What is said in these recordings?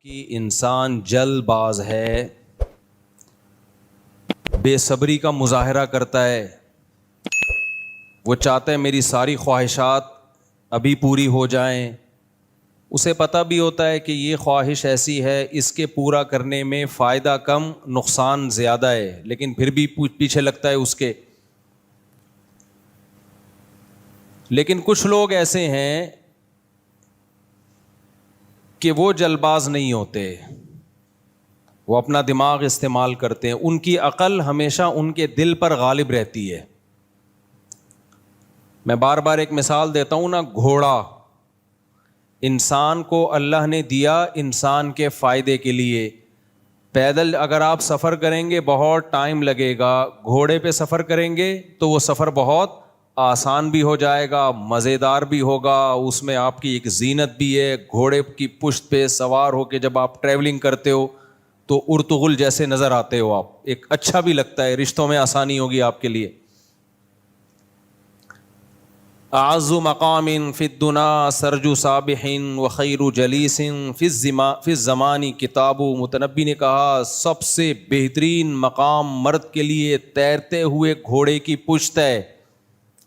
کہ انسان جلد باز ہے، بے صبری کا مظاہرہ کرتا ہے، وہ چاہتا ہے میری ساری خواہشات ابھی پوری ہو جائیں. اسے پتہ بھی ہوتا ہے کہ یہ خواہش ایسی ہے، اس کے پورا کرنے میں فائدہ کم نقصان زیادہ ہے، لیکن پھر بھی پیچھے لگتا ہے اس کے. لیکن کچھ لوگ ایسے ہیں کہ وہ جلد باز نہیں ہوتے، وہ اپنا دماغ استعمال کرتے ہیں، ان کی عقل ہمیشہ ان کے دل پر غالب رہتی ہے. میں بار بار ایک مثال دیتا ہوں نا، گھوڑا انسان کو اللہ نے دیا انسان کے فائدے کے لیے. پیدل اگر آپ سفر کریں گے بہت ٹائم لگے گا، گھوڑے پہ سفر کریں گے تو وہ سفر بہت آسان بھی ہو جائے گا، مزیدار بھی ہوگا، اس میں آپ کی ایک زینت بھی ہے. گھوڑے کی پشت پہ سوار ہو کے جب آپ ٹریولنگ کرتے ہو تو ارطغرل جیسے نظر آتے ہو آپ، ایک اچھا بھی لگتا ہے، رشتوں میں آسانی ہوگی آپ کے لیے. اعز مقام فی الدنا سرج صابح وخیر جلیس فی الزمان کتاب. متنبی نے کہا سب سے بہترین مقام مرد کے لیے تیرتے ہوئے گھوڑے کی پشت ہے،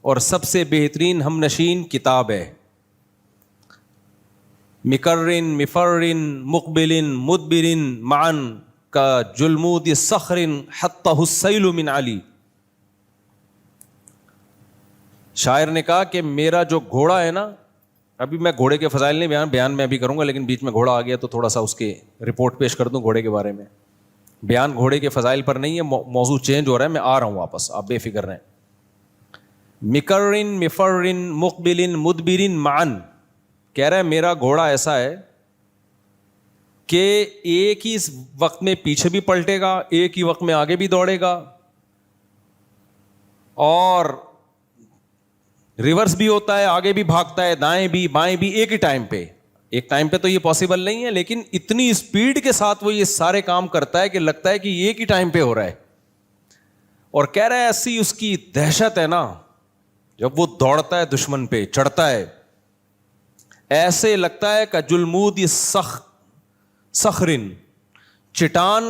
اور سب سے بہترین ہم نشین کتاب ہے. مکرن مفرن مقبلن مدبرن معن کا جلمود صخر حتہ السیل من علی. شاعر نے کہا کہ میرا جو گھوڑا ہے نا، ابھی میں گھوڑے کے فضائل نہیں بیان میں ابھی کروں گا، لیکن بیچ میں گھوڑا آ گیا تو تھوڑا سا اس کے رپورٹ پیش کر دوں گھوڑے کے بارے میں. بیان گھوڑے کے فضائل پر نہیں ہے، موضوع چینج ہو رہا ہے، میں آ رہا ہوں واپس، آپ بے فکر رہیں. مکرن مفرن مقبلن مدبرن معن کہہ رہا ہے میرا گھوڑا ایسا ہے کہ ایک ہی وقت میں پیچھے بھی پلٹے گا، ایک ہی وقت میں آگے بھی دوڑے گا، اور ریورس بھی ہوتا ہے، آگے بھی بھاگتا ہے، دائیں بھی بائیں بھی، ایک ہی ٹائم پہ. ایک ٹائم پہ تو یہ پاسبل نہیں ہے، لیکن اتنی اسپیڈ کے ساتھ وہ یہ سارے کام کرتا ہے کہ لگتا ہے کہ ایک ہی ٹائم پہ ہو رہا ہے. اور کہہ رہا ہے ایسی اس کی دہشت ہے نا، جب وہ دوڑتا ہے دشمن پہ چڑھتا ہے، ایسے لگتا ہے کہ جلمود صخرن، چٹان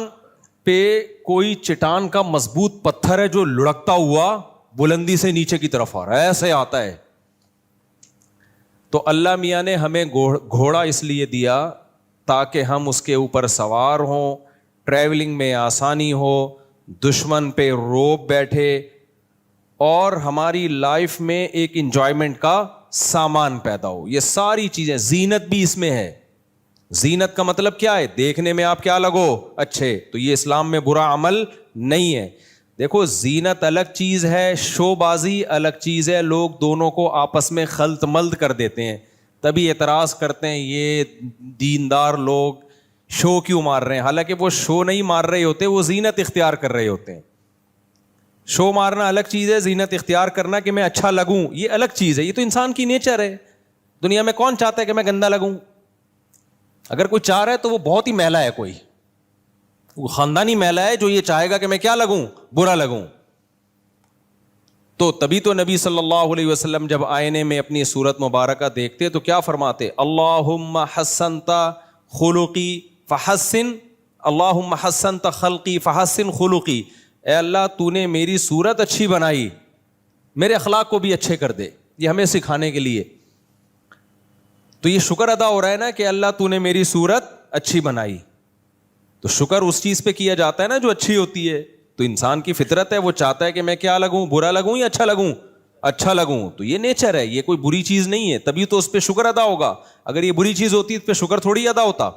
پہ کوئی چٹان کا مضبوط پتھر ہے جو لڑکتا ہوا بلندی سے نیچے کی طرف آ رہا ہے، ایسے آتا ہے. تو اللہ میاں نے ہمیں گھوڑا اس لیے دیا تاکہ ہم اس کے اوپر سوار ہوں، ٹریولنگ میں آسانی ہو، دشمن پہ روب بیٹھے، اور ہماری لائف میں ایک انجوائمنٹ کا سامان پیدا ہو. یہ ساری چیزیں، زینت بھی اس میں ہے. زینت کا مطلب کیا ہے؟ دیکھنے میں آپ کیا لگو اچھے. تو یہ اسلام میں برا عمل نہیں ہے. دیکھو زینت الگ چیز ہے، شو بازی الگ چیز ہے. لوگ دونوں کو آپس میں خلط ملط کر دیتے ہیں، تبھی اعتراض کرتے ہیں یہ دیندار لوگ شو کیوں مار رہے ہیں. حالانکہ وہ شو نہیں مار رہے ہوتے، وہ زینت اختیار کر رہے ہوتے ہیں. شو مارنا الگ چیز ہے، زینت اختیار کرنا کہ میں اچھا لگوں یہ الگ چیز ہے. یہ تو انسان کی نیچر ہے. دنیا میں کون چاہتا ہے کہ میں گندا لگوں؟ اگر کوئی چاہ رہا ہے تو وہ بہت ہی میلا ہے، کوئی وہ خاندانی میلا ہے جو یہ چاہے گا کہ میں کیا لگوں؟ برا لگوں. تو تبھی تو نبی صلی اللہ علیہ وسلم جب آئینے میں اپنی صورت مبارکہ دیکھتے تو کیا فرماتے؟ اللہم حسنت خلقی فحسن، اللہم حسنت خلقی فحسن خلقی. اے اللہ تو نے میری صورت اچھی بنائی، میرے اخلاق کو بھی اچھے کر دے. یہ ہمیں سکھانے کے لیے. تو یہ شکر ادا ہو رہا ہے نا کہ اللہ تو نے میری صورت اچھی بنائی. تو شکر اس چیز پہ کیا جاتا ہے نا جو اچھی ہوتی ہے. تو انسان کی فطرت ہے، وہ چاہتا ہے کہ میں کیا لگوں؟ برا لگوں یا اچھا لگوں؟ اچھا لگوں. تو یہ نیچر ہے، یہ کوئی بری چیز نہیں ہے، تبھی تو اس پہ شکر ادا ہوگا. اگر یہ بری چیز ہوتی اس پہ شکر تھوڑی ادا ہوتا.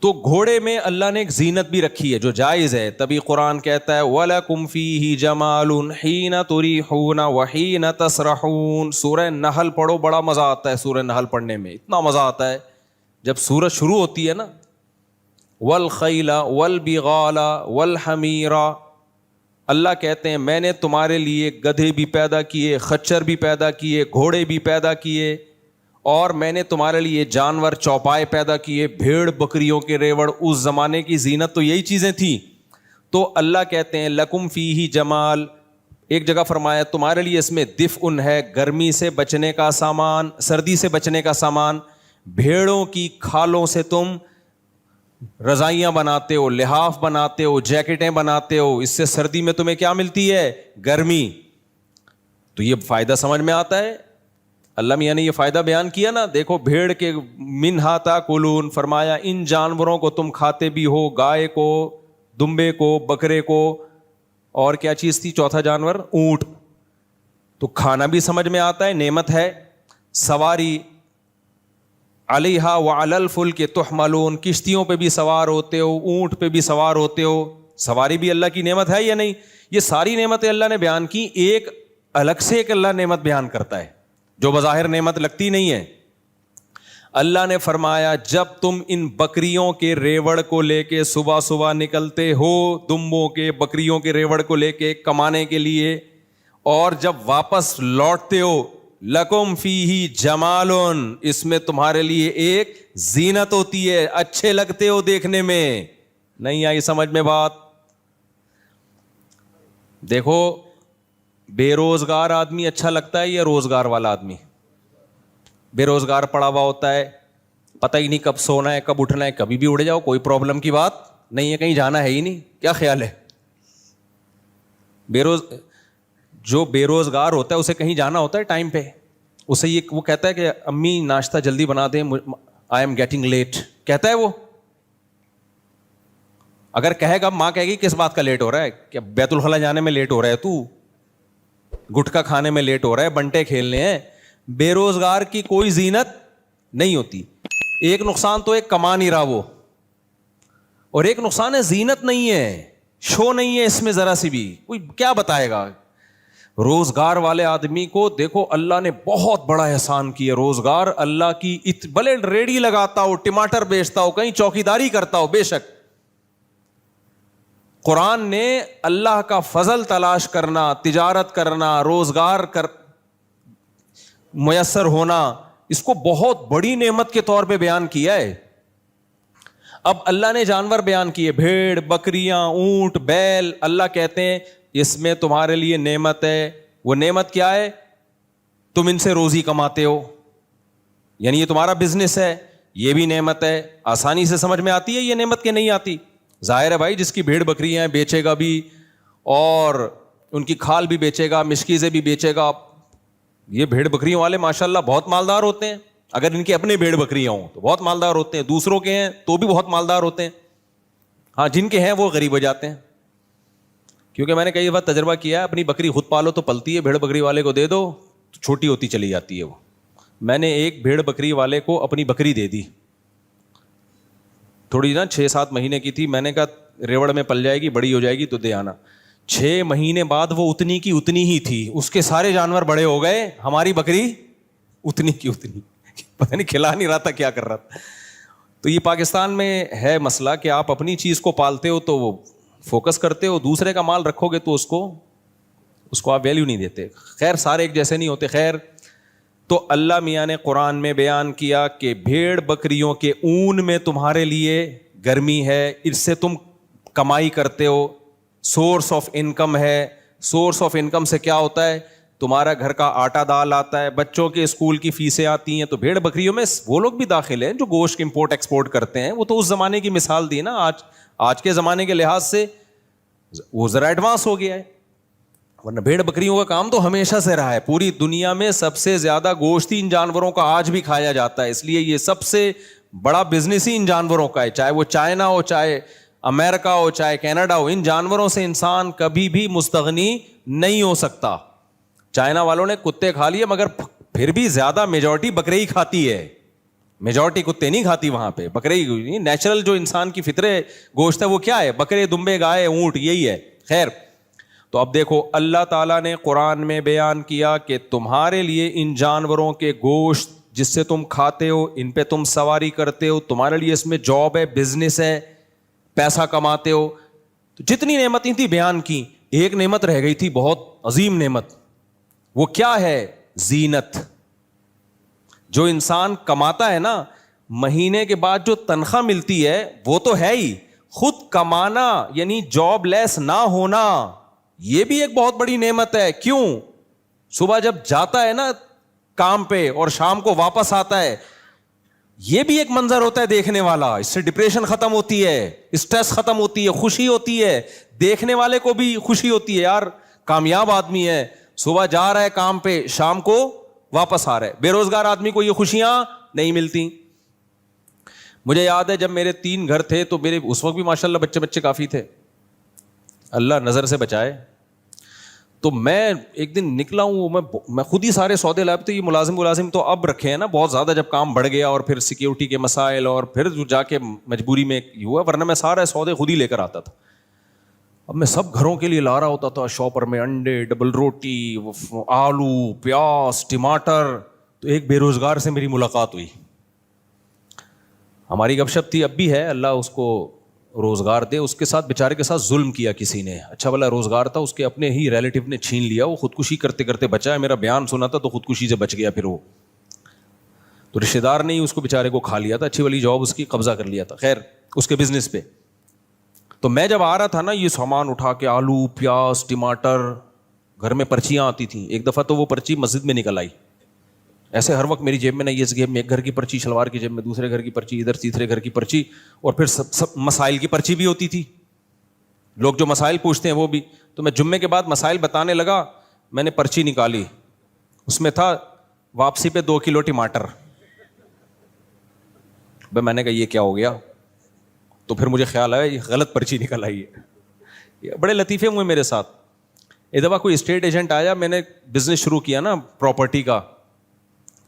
تو گھوڑے میں اللہ نے ایک زینت بھی رکھی ہے جو جائز ہے. تبھی قرآن کہتا ہے وَلَكُمْ فِيهِ جَمَالٌ حِينَ تُرِيحُونَ وَحِينَ تَسْرَحُونَ. سورہ نحل پڑھو، بڑا مزہ آتا ہے سورہ نحل پڑھنے میں. اتنا مزہ آتا ہے جب سورت شروع ہوتی ہے نا، وَالْخَيْلَ وَالْبِغَالَ وَالْحَمِيرَ. اللہ کہتے ہیں میں نے تمہارے لیے گدھے بھی پیدا کیے، خچر بھی پیدا کیے، گھوڑے بھی پیدا کیے، اور میں نے تمہارے لیے جانور چوپائے پیدا کیے، بھیڑ بکریوں کے ریوڑ. اس زمانے کی زینت تو یہی چیزیں تھیں. تو اللہ کہتے ہیں لکم فیہ جمال. ایک جگہ فرمایا تمہارے لیے اس میں دفء ہے، گرمی سے بچنے کا سامان، سردی سے بچنے کا سامان. بھیڑوں کی کھالوں سے تم رضائیاں بناتے ہو, لحاف بناتے ہو, جیکٹیں بناتے ہو, اس سے سردی میں تمہیں کیا ملتی ہے؟ گرمی. تو یہ فائدہ سمجھ میں آتا ہے. اللہ میاں نے یہ فائدہ بیان کیا نا, دیکھو بھیڑ کے منہا تاکلون, فرمایا ان جانوروں کو تم کھاتے بھی ہو, گائے کو, دمبے کو, بکرے کو, اور کیا چیز تھی چوتھا جانور؟ اونٹ. تو کھانا بھی سمجھ میں آتا ہے, نعمت ہے. سواری, علیہا وعلی الفلک تحملون, کشتیوں پہ بھی سوار ہوتے ہو, اونٹ پہ بھی سوار ہوتے ہو. سواری بھی اللہ کی نعمت ہے یا نہیں؟ یہ ساری نعمتیں اللہ نے بیان کی, ایک الگ سے ایک اللہ نعمت بیان کرتا ہے جو بظاہر نعمت لگتی نہیں ہے. اللہ نے فرمایا جب تم ان بکریوں کے ریوڑ کو لے کے صبح صبح نکلتے ہو, دمبوں کے بکریوں کے ریوڑ کو لے کے کمانے کے لیے, اور جب واپس لوٹتے ہو, لکم فیہ جمالن, اس میں تمہارے لیے ایک زینت ہوتی ہے, اچھے لگتے ہو دیکھنے میں. نہیں آئی سمجھ میں بات؟ دیکھو بے روزگار آدمی اچھا لگتا ہے یا روزگار والا آدمی؟ بے روزگار پڑا ہوا ہوتا ہے, پتہ ہی نہیں کب سونا ہے کب اٹھنا ہے, کبھی بھی اڑ جاؤ, کوئی پرابلم کی بات نہیں ہے, کہیں جانا ہے ہی نہیں. کیا خیال ہے؟ جو بے روزگار ہوتا ہے اسے کہیں جانا ہوتا ہے ٹائم پہ, اسے یہ وہ کہتا ہے کہ امی ناشتہ جلدی بنا دیں, آئی ایم گیٹنگ لیٹ, کہتا ہے وہ. اگر کہے گا ماں کہے گی کس بات کا لیٹ ہو رہا ہے, کہ بیت الخلا جانے میں لیٹ ہو رہا ہے, تو گٹکا کھانے میں لیٹ ہو رہا ہے, بنٹے کھیلنے ہیں. بے روزگار کی کوئی زینت نہیں ہوتی. ایک نقصان تو ایک کما نہیں رہا وہ, اور ایک نقصان ہے زینت نہیں ہے, شو نہیں ہے اس میں ذرا سی بھی. کوئی کیا بتائے گا؟ روزگار والے آدمی کو دیکھو اللہ نے بہت بڑا احسان کیا. روزگار اللہ کی, بھلے ریڑھی لگاتا ہو, ٹماٹر بیچتا ہو, کہیں چوکیداری کرتا ہو, بے شک قرآن نے اللہ کا فضل تلاش کرنا, تجارت کرنا, روزگار میسر ہونا, اس کو بہت بڑی نعمت کے طور پہ بیان کیا ہے. اب اللہ نے جانور بیان کیے, بھیڑ, بکریاں, اونٹ, بیل. اللہ کہتے ہیں اس میں تمہارے لیے نعمت ہے. وہ نعمت کیا ہے؟ تم ان سے روزی کماتے ہو, یعنی یہ تمہارا بزنس ہے, یہ بھی نعمت ہے. آسانی سے سمجھ میں آتی ہے یہ نعمت کہ نہیں آتی؟ ظاہر ہے بھائی, جس کی بھیڑ بکریاں ہیں بیچے گا بھی, اور ان کی کھال بھی بیچے گا, مشکیزیں بھی بیچے گا. یہ بھیڑ بکریوں والے ماشاءاللہ بہت مالدار ہوتے ہیں. اگر ان کے اپنے بھیڑ بکریاں ہوں تو بہت مالدار ہوتے ہیں, دوسروں کے ہیں تو بھی بہت مالدار ہوتے ہیں. ہاں جن کے ہیں وہ غریب ہو جاتے ہیں. کیونکہ میں نے کئی بار تجربہ کیا ہے, اپنی بکری خود پالو تو پلتی ہے, بھیڑ بکری والے کو دے دو تو چھوٹی ہوتی چلی جاتی ہے وہ. میں نے ایک بھیڑ بکری والے کو اپنی بکری دے دی, تھوڑی نا 6-7 مہینے کی تھی. میں نے کہا ریوڑ میں پل جائے گی, بڑی ہو جائے گی تو دے آنا. 6 مہینے بعد وہ اتنی کی اتنی ہی تھی, اس کے سارے جانور بڑے ہو گئے, ہماری بکری اتنی کی اتنی, پتہ نہیں کھلا نہیں رہا تھا کیا کر رہا تھا. تو یہ پاکستان میں ہے مسئلہ کہ آپ اپنی چیز کو پالتے ہو تو وہ فوکس کرتے ہو, دوسرے کا مال رکھو گے تو اس کو آپ ویلیو نہیں دیتے. خیر سارے ایک جیسے نہیں ہوتے. خیر تو اللہ میاں نے قرآن میں بیان کیا کہ بھیڑ بکریوں کے اون میں تمہارے لیے گرمی ہے, اس سے تم کمائی کرتے ہو, سورس آف انکم ہے. سورس آف انکم سے کیا ہوتا ہے؟ تمہارا گھر کا آٹا دال آتا ہے, بچوں کے اسکول کی فیسیں آتی ہیں. تو بھیڑ بکریوں میں وہ لوگ بھی داخل ہیں جو گوشت امپورٹ ایکسپورٹ کرتے ہیں. وہ تو اس زمانے کی مثال دی نا, آج کے زمانے کے لحاظ سے وہ ذرا ایڈوانس ہو گیا ہے, ورنہ بھیڑ بکریوں کا کام تو ہمیشہ سے رہا ہے. پوری دنیا میں سب سے زیادہ گوشت ان جانوروں کا آج بھی کھایا جاتا ہے, اس لیے یہ سب سے بڑا بزنس ہی ان جانوروں کا ہے. چاہے وہ چائنا ہو, چاہے امریکہ ہو, چاہے کینیڈا ہو, ان جانوروں سے انسان کبھی بھی مستغنی نہیں ہو سکتا. چائنا والوں نے کتے کھا لیے, مگر پھر بھی زیادہ میجورٹی بکرے ہی کھاتی ہے, میجورٹی کتے نہیں کھاتی وہاں پہ. بکرے ہی نیچرل جو انسان کی فطرے گوشت ہے وہ کیا ہے؟ بکرے, دمبے, گائے, اونٹ, یہی ہے. خیر تو اب دیکھو اللہ تعالیٰ نے قرآن میں بیان کیا کہ تمہارے لیے ان جانوروں کے گوشت جس سے تم کھاتے ہو, ان پہ تم سواری کرتے ہو, تمہارے لیے اس میں جاب ہے, بزنس ہے, پیسہ کماتے ہو. تو جتنی نعمتیں تھی بیان کی, ایک نعمت رہ گئی تھی بہت عظیم نعمت. وہ کیا ہے؟ زینت. جو انسان کماتا ہے نا, مہینے کے بعد جو تنخواہ ملتی ہے وہ تو ہے ہی, خود کمانا یعنی جاب لیس نہ ہونا, یہ بھی ایک بہت بڑی نعمت ہے. کیوں؟ صبح جب جاتا ہے نا کام پہ اور شام کو واپس آتا ہے, یہ بھی ایک منظر ہوتا ہے دیکھنے والا. اس سے ڈپریشن ختم ہوتی ہے, اسٹریس ختم ہوتی ہے, خوشی ہوتی ہے, دیکھنے والے کو بھی خوشی ہوتی ہے. یار کامیاب آدمی ہے, صبح جا رہا ہے کام پہ, شام کو واپس آ رہا ہے. بے روزگار آدمی کو یہ خوشیاں نہیں ملتی. مجھے یاد ہے جب میرے 3 گھر تھے تو میرے اس وقت بھی ماشاءاللہ بچے کافی تھے, اللہ نظر سے بچائے. تو میں ایک دن نکلا ہوں, میں خود ہی سارے سودے لائے. تو یہ ملازم تو اب رکھے ہیں نا بہت زیادہ, جب کام بڑھ گیا اور پھر سیکیورٹی کے مسائل اور پھر جا کے مجبوری میں ہوا, ورنہ میں سارے سودے خود ہی لے کر آتا تھا. اب میں سب گھروں کے لیے لا رہا ہوتا تھا شاپر میں, انڈے, ڈبل روٹی, آلو, پیاز, ٹماٹر. تو ایک بے روزگار سے میری ملاقات ہوئی. ہماری گپ شپ تھی, اب بھی ہے, اللہ اس کو روزگار دے. اس کے ساتھ بیچارے کے ساتھ ظلم کیا کسی نے. اچھا والا روزگار تھا, اس کے اپنے ہی ریلیٹیو نے چھین لیا. وہ خودکشی کرتے کرتے بچا ہے. میرا بیان سنا تھا تو خودکشی سے بچ گیا. پھر وہ تو رشتے دار نے ہی اس کو بیچارے کو کھا لیا تھا. اچھی والی جاب اس کی قبضہ کر لیا تھا. خیر اس کے بزنس پہ. تو میں جب آ رہا تھا نا, یہ سامان اٹھا کے, آلو, پیاز, ٹماٹر, گھر میں پرچیاں آتی تھیں. ایک دفعہ تو وہ پرچی مسجد میں نکل آئی. ایسے ہر وقت میری جیب میں نہیں, اس جیب میں ایک گھر کی پرچی, شلوار کی جیب میں دوسرے گھر کی پرچی, ادھر تیسرے گھر کی پرچی, اور پھر سب مسائل کی پرچی بھی ہوتی تھی. لوگ جو مسائل پوچھتے ہیں وہ بھی. تو میں جمعے کے بعد مسائل بتانے لگا, میں نے پرچی نکالی, اس میں تھا واپسی پہ 2 کلو ٹماٹر. میں نے کہا یہ کیا ہو گیا؟ تو پھر مجھے خیال آیا یہ غلط پرچی نکل آئی ہے. بڑے لطیفے ہوئے میرے ساتھ. ایک دفعہ کوئی اسٹیٹ ایجنٹ آیا, میں نے بزنس شروع کیا نا پراپرٹی کا.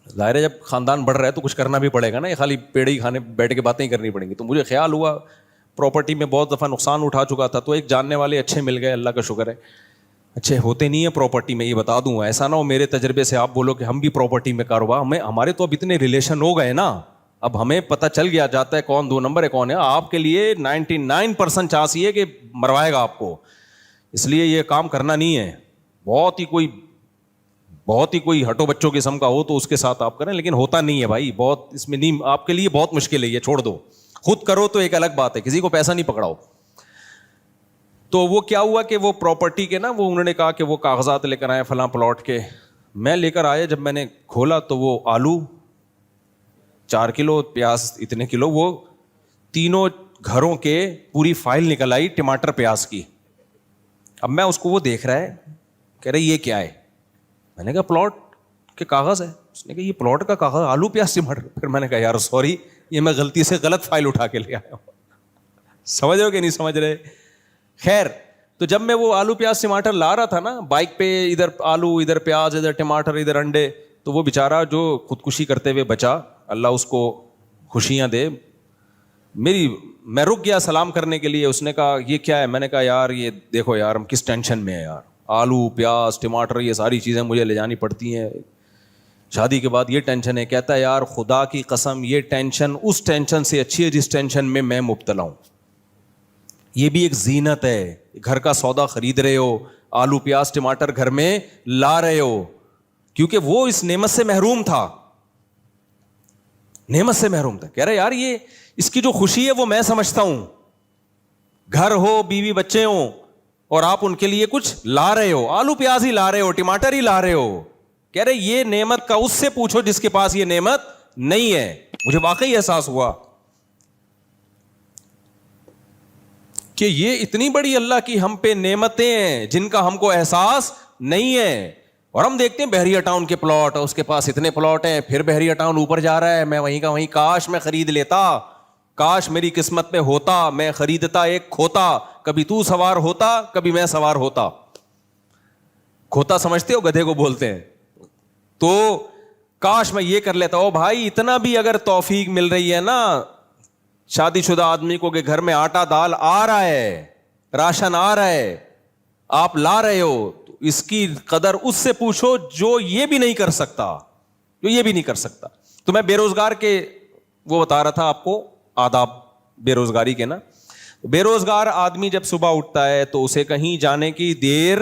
ظاہر ہے جب خاندان بڑھ رہا ہے تو کچھ کرنا بھی پڑے گا نا, یہ خالی پیڑ ہی کھانے بیٹھ کے باتیں ہی کرنی پڑیں گی. تو مجھے خیال ہوا پراپرٹی میں بہت دفعہ نقصان اٹھا چکا تھا, تو ایک جاننے والے اچھے مل گئے, اللہ کا شکر ہے. اچھے ہوتے نہیں ہیں پراپرٹی میں, یہ بتا دوں, ایسا نہ ہو میرے تجربے سے آپ بولو کہ ہم بھی پراپرٹی میں کاروبار, ہمارے تو اب اتنے ریلیشن ہو گئے نا, اب ہمیں پتہ چل گیا جاتا ہے کون 2 نمبر ہے کون ہے. آپ کے لیے 99% چانس یہ ہے کہ مروائے گا آپ کو, اس لیے یہ کام کرنا نہیں ہے. بہت ہی کوئی ہٹو بچوں قسم کا ہو تو اس کے ساتھ آپ کریں, لیکن ہوتا نہیں ہے بھائی, بہت اس میں نہیں, آپ کے لیے بہت مشکل ہے یہ, چھوڑ دو. خود کرو تو ایک الگ بات ہے, کسی کو پیسہ نہیں پکڑاؤ. تو وہ کیا ہوا کہ وہ پراپرٹی کے نا, وہ انہوں نے کہا کہ وہ کاغذات لے کر آئے فلاں پلاٹ کے. میں لے کر آیا, جب میں نے کھولا تو وہ آلو 4 کلو, پیاز اتنے کلو, وہ تینوں گھروں کے پوری فائل نکل آئی ٹماٹر پیاز کی. اب میں اس کو, وہ دیکھ رہا ہے, کہہ رہے یہ کیا ہے؟ میں نے کہا پلاٹ کے کاغذ ہے. اس نے کہا یہ پلاٹ کا کاغذ, آلو پیاز ٹماٹر. پھر میں نے کہا یار سوری, یہ میں غلطی سے غلط فائل اٹھا کے لے آیا ہوں. سمجھ رہے ہو کہ نہیں سمجھ رہے؟ خیر, تو جب میں وہ آلو پیاز ٹماٹر لا رہا تھا نا بائک پہ, ادھر آلو, ادھر پیاز, ادھر ٹماٹر, ادھر انڈے, تو وہ بیچارہ جو خودکشی کرتے ہوئے بچا, اللہ اس کو خوشیاں دے. میں رک گیا سلام کرنے کے لیے. اس نے کہا یہ کیا ہے؟ میں نے کہا یار یہ دیکھو یار, ہم کس ٹینشن میں ہیں یار, آلو, پیاز, ٹماٹر, یہ ساری چیزیں مجھے لے جانی پڑتی ہیں, شادی کے بعد یہ ٹینشن ہے. کہتا ہے یار خدا کی قسم یہ ٹینشن اس ٹینشن سے اچھی ہے جس ٹینشن میں مبتلا ہوں. یہ بھی ایک زینت ہے. گھر کا سودا خرید رہے ہو, آلو, پیاز, ٹماٹر گھر میں لا رہے ہو, کیونکہ وہ اس نعمت سے محروم تھا, نعمت سے محروم تھا. کہہ رہے یار یہ اس کی جو خوشی ہے وہ میں سمجھتا ہوں. گھر ہو, بیوی بچے ہوں, اور آپ ان کے لیے کچھ لا رہے ہو, آلو پیاز ہی لا رہے ہو, ٹماٹر ہی لا رہے ہو. کہہ رہے یہ نعمت کا اس سے پوچھو جس کے پاس یہ نعمت نہیں ہے. مجھے واقعی احساس ہوا کہ یہ اتنی بڑی اللہ کی ہم پہ نعمتیں ہیں جن کا ہم کو احساس نہیں ہے. اور ہم دیکھتے ہیں بحریہ ٹاؤن کے پلاٹ, اس کے پاس اتنے پلاٹ ہیں, پھر بحریہ ٹاؤن اوپر جا رہا ہے, میں وہیں کا وہیں, کاش میں خرید لیتا, کاش میری قسمت میں ہوتا, میں خریدتا ایک کھوتا, کبھی تو سوار ہوتا کبھی میں سوار ہوتا. کھوتا سمجھتے ہو, گدھے کو بولتے ہیں. تو کاش میں یہ کر لیتا. او بھائی اتنا بھی اگر توفیق مل رہی ہے نا شادی شدہ آدمی کو کہ گھر میں آٹا دال آ رہا ہے, راشن آ رہا ہے, آپ لا رہے ہو, تو اس کی قدر اس سے پوچھو جو یہ بھی نہیں کر سکتا, جو یہ بھی نہیں کر سکتا. تو میں بے روزگار کے وہ بتا رہا تھا آپ کو آداب بے روزگاری کے نا. بے روزگار آدمی جب صبح اٹھتا ہے تو اسے کہیں جانے کی دیر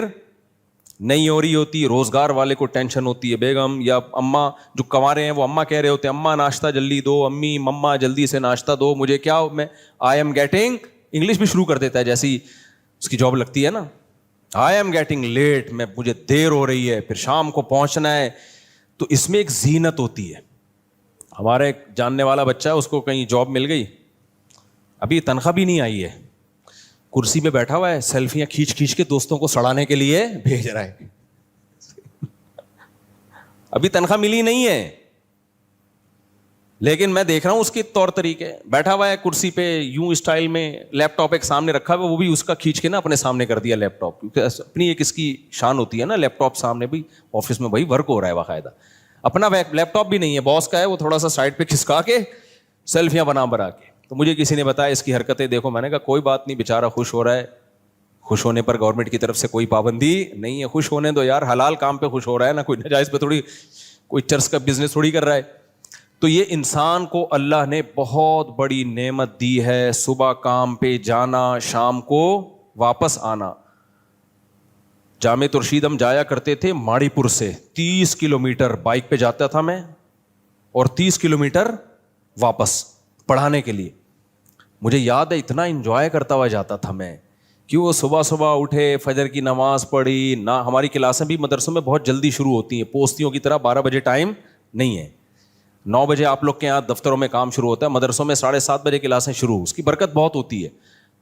نہیں ہو رہی ہوتی. روزگار والے کو ٹینشن ہوتی ہے. بیگم یا اماں جو کنوارے ہیں وہ اماں کہہ رہے ہوتے ہیں, اماں ناشتہ جلدی دو, امی مما جلدی سے ناشتہ دو, مجھے کیا, میں آئی ایم گیٹنگ, انگلش بھی شروع کر دیتا ہے جیسی اس کی جاب لگتی ہے نا, آئی ایم گیٹنگ لیٹ, مجھے دیر ہو رہی ہے, پھر شام کو پہنچنا ہے. تو اس میں ایک زینت ہوتی ہے. ہمارے ایک جاننے والا بچہ ہے, اس کو کہیں جاب مل گئی, ابھی تنخواہ بھی نہیں آئی ہے, کرسی پہ بیٹھا ہوا ہے, سیلفیاں کھینچ کھینچ کے دوستوں کو سڑانے کے لیے بھیج رہا ہے. ابھی تنخواہ ملی نہیں ہے, لیکن میں دیکھ رہا ہوں اس کے طور طریقے. بیٹھا ہوا ہے کرسی پہ یوں اسٹائل میں, لیپ ٹاپ ایک سامنے رکھا ہوا, وہ بھی اس کا کھینچ کے نا اپنے سامنے کر دیا لیپ ٹاپ, کیونکہ اپنی ایک اس کی شان ہوتی ہے نا, لیپ ٹاپ سامنے بھی آفس میں بھائی ورک ہو رہا ہے باقاعدہ. اپنا لیپ ٹاپ بھی نہیں ہے, باس کا ہے, وہ تھوڑا سا سائڈ پہ کھسکا کے سیلفیاں بنا کے. تو مجھے کسی نے بتایا اس کی حرکتیں دیکھو, میں نے کہا کوئی بات نہیں, بیچارہ خوش ہو رہا ہے, خوش ہونے پر گورنمنٹ کی طرف سے کوئی پابندی نہیں ہے, خوش ہونے دو یار, حلال کام پہ خوش ہو رہا ہے نا, کوئی ناجائز پہ تھوڑی, کوئی چرس کا بزنس تھوڑی کر رہا ہے. تو یہ انسان کو اللہ نے بہت بڑی نعمت دی ہے, صبح کام پہ جانا, شام کو واپس آنا. جامع ترشید ہم جایا کرتے تھے ماڑی پور سے, 30 کلومیٹر بائک پہ جاتا تھا میں, اور 30 کلومیٹر واپس پڑھانے کے لیے. مجھے یاد ہے اتنا انجوائے کرتا ہوا جاتا تھا میں, کیوں صبح صبح اٹھے, فجر کی نماز پڑھی نہ. ہماری کلاسیں بھی مدرسوں میں بہت جلدی شروع ہوتی ہیں, پوستیوں کی طرح 12 بجے ٹائم نہیں ہے, 9 بجے آپ لوگ کے یہاں دفتروں میں کام شروع ہوتا ہے, مدرسوں میں 7:30 بجے کلاسیں شروع, اس کی برکت بہت ہوتی ہے.